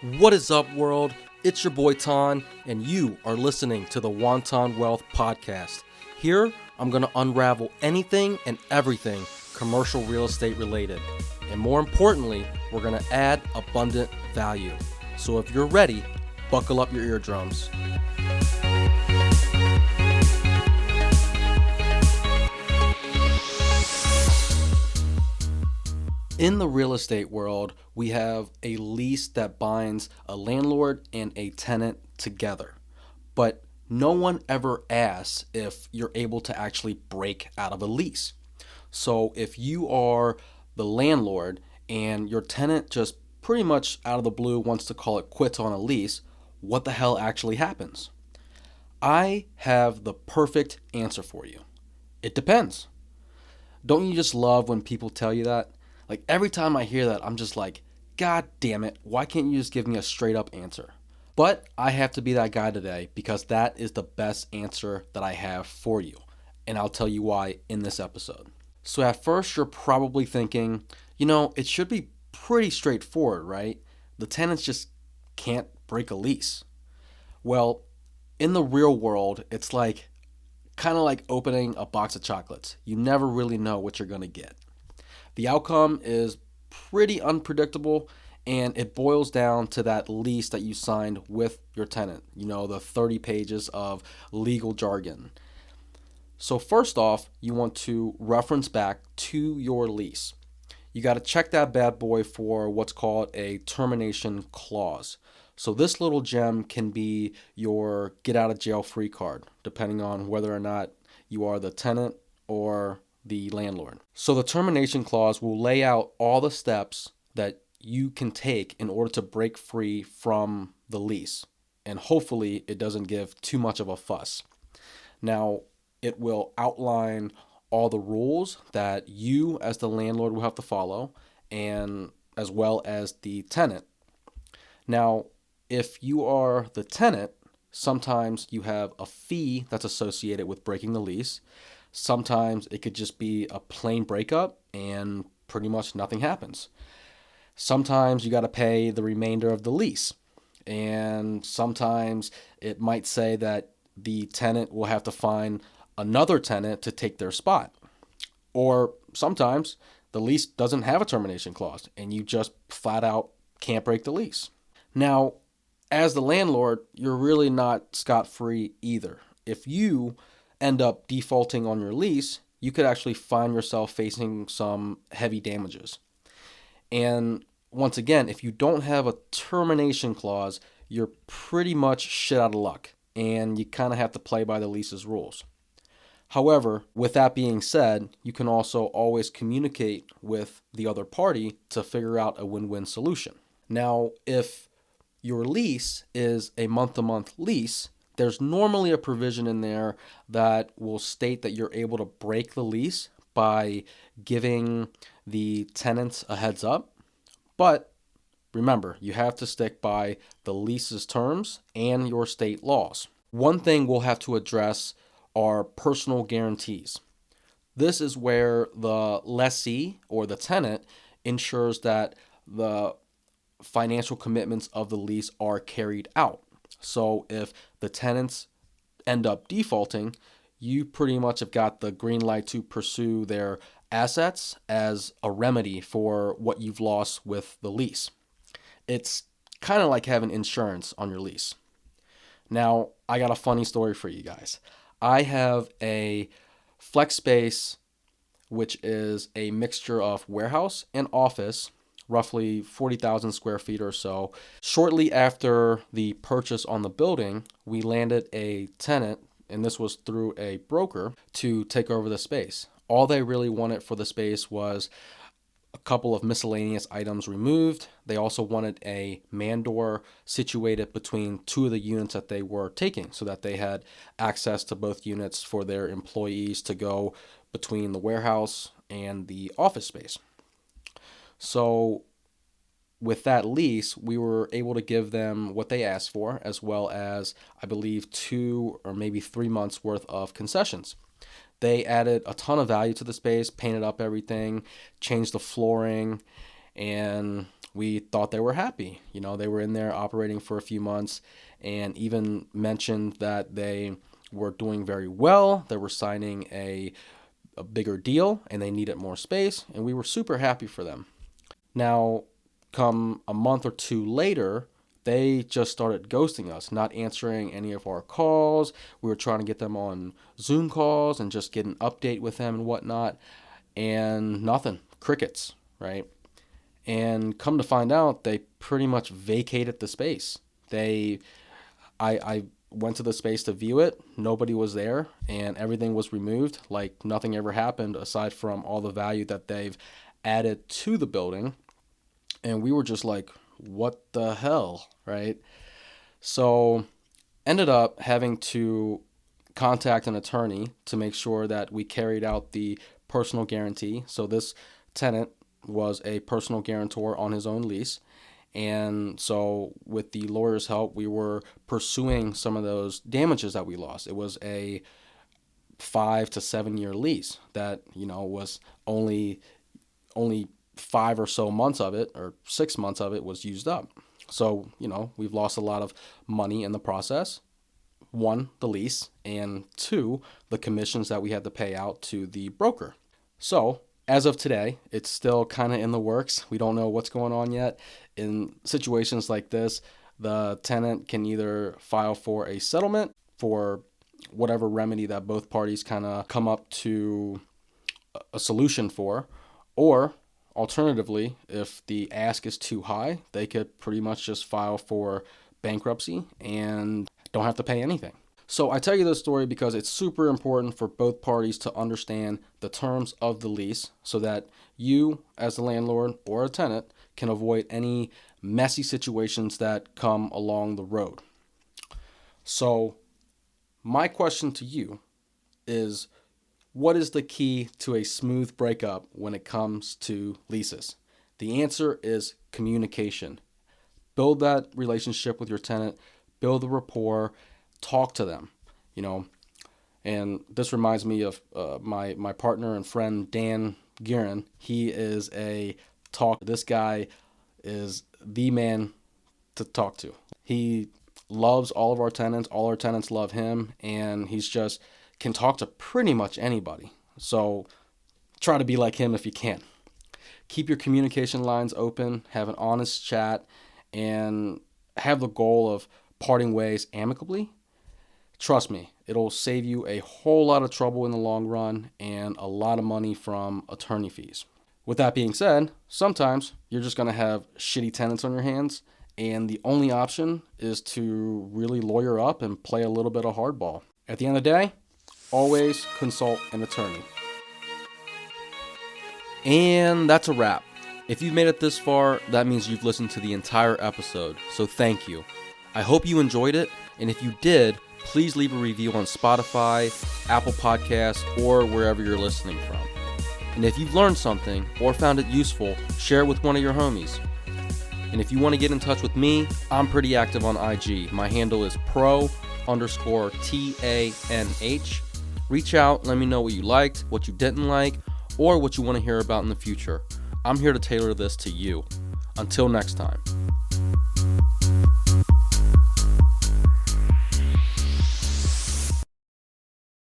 What is up, world? It's your boy Ton, and you are listening to the Wonton Wealth Podcast. Here, I'm going to unravel anything and everything commercial real estate related. And more importantly, we're going to add abundant value. So if you're ready, buckle up your eardrums. In the real estate world, we have a lease that binds a landlord and a tenant together. But no one ever asks if you're able to actually break out of a lease. So if you are the landlord and your tenant just pretty much out of the blue wants to call it quits on a lease, what the hell actually happens? I have the perfect answer for you. It depends. Don't you just love when people tell you that? Like every time I hear that, I'm just like, God damn it, why can't you just give me a straight up answer? But I have to be that guy today because that is the best answer that I have for you. And I'll tell you why in this episode. So at first you're probably thinking, it should be pretty straightforward, right? The tenants just can't break a lease. Well, in the real world, it's like kind of like opening a box of chocolates. You never really know what you're going to get. The outcome is pretty unpredictable, and it boils down to that lease that you signed with your tenant, the 30 pages of legal jargon. So first off, you want to reference back to your lease. You got to check that bad boy for what's called a termination clause. So this little gem can be your get out of jail free card, depending on whether or not you are the tenant or the landlord. So the termination clause will lay out all the steps that you can take in order to break free from the lease. And hopefully it doesn't give too much of a fuss. Now, it will outline all the rules that you as the landlord will have to follow, and as well as the tenant. Now, if you are the tenant, sometimes you have a fee that's associated with breaking the lease. Sometimes it could just be a plain breakup and pretty much nothing happens. Sometimes you got to pay the remainder of the lease. And sometimes it might say that the tenant will have to find another tenant to take their spot. Or sometimes the lease doesn't have a termination clause and you just flat out can't break the lease. Now, as the landlord, you're really not scot-free either. If you end up defaulting on your lease, you could actually find yourself facing some heavy damages. And once again, if you don't have a termination clause, you're pretty much shit out of luck, and you kind of have to play by the lease's rules. However, with that being said, you can also always communicate with the other party to figure out a win-win solution. Now, if your lease is a month-to-month lease, there's normally a provision in there that will state that you're able to break the lease by giving the tenants a heads up. But remember, you have to stick by the lease's terms and your state laws. One thing we'll have to address are personal guarantees. This is where the lessee or the tenant ensures that the financial commitments of the lease are carried out. So if the tenants end up defaulting, you pretty much have got the green light to pursue their assets as a remedy for what you've lost with the lease. It's kind of like having insurance on your lease. Now, I got a funny story for you guys. I have a flex space, which is a mixture of warehouse and office, roughly 40,000 square feet or so. Shortly after the purchase on the building, we landed a tenant, and this was through a broker, to take over the space. All they really wanted for the space was a couple of miscellaneous items removed. They also wanted a man door situated between two of the units that they were taking so that they had access to both units for their employees to go between the warehouse and the office space. So with that lease, we were able to give them what they asked for, as well as, I believe, 2 or maybe 3 months worth of concessions. They added a ton of value to the space, painted up everything, changed the flooring, and we thought they were happy. They were in there operating for a few months and even mentioned that they were doing very well. They were signing a bigger deal and they needed more space, and we were super happy for them. Now, come a month or two later, they just started ghosting us, not answering any of our calls. We were trying to get them on Zoom calls and just get an update with them and whatnot, and nothing, crickets, right? And come to find out, they pretty much vacated the space. I went to the space to view it. Nobody was there, and everything was removed. Like nothing ever happened, aside from all the value that they've added to the building. And we were just like, what the hell, right? So ended up having to contact an attorney to make sure that we carried out the personal guarantee. So this tenant was a personal guarantor on his own lease. And so with the lawyer's help, we were pursuing some of those damages that we lost. It was a 5 to 7 year lease that, was only 5 or so months of it, or 6 months of it, was used up. So, we've lost a lot of money in the process. One, the lease, and two, the commissions that we had to pay out to the broker. So, as of today, it's still kind of in the works. We don't know what's going on yet. In situations like this, the tenant can either file for a settlement for whatever remedy that both parties kind of come up to a solution for, or alternatively, if the ask is too high, they could pretty much just file for bankruptcy and don't have to pay anything. So I tell you this story because it's super important for both parties to understand the terms of the lease so that you, as a landlord or a tenant, can avoid any messy situations that come along the road. So my question to you is, what is the key to a smooth breakup when it comes to leases? The answer is communication. Build that relationship with your tenant, build the rapport, talk to them, And this reminds me of my partner and friend, Dan Guerin. He is a talk. This guy is the man to talk to. He loves all of our tenants. All our tenants love him, and he's just can talk to pretty much anybody. So try to be like him if you can. Keep your communication lines open, have an honest chat, and have the goal of parting ways amicably. Trust me, it'll save you a whole lot of trouble in the long run and a lot of money from attorney fees. With that being said, sometimes you're just going to have shitty tenants on your hands, and the only option is to really lawyer up and play a little bit of hardball. At the end of the day, always consult an attorney. And that's a wrap. If you've made it this far, that means you've listened to the entire episode, so thank you. I hope you enjoyed it, and if you did, please leave a review on Spotify, Apple Podcasts, or wherever you're listening from. And if you've learned something or found it useful, share it with one of your homies. And if you want to get in touch with me, I'm pretty active on IG. My handle is pro_TANH. Reach out, let me know what you liked, what you didn't like, or what you want to hear about in the future. I'm here to tailor this to you. Until next time.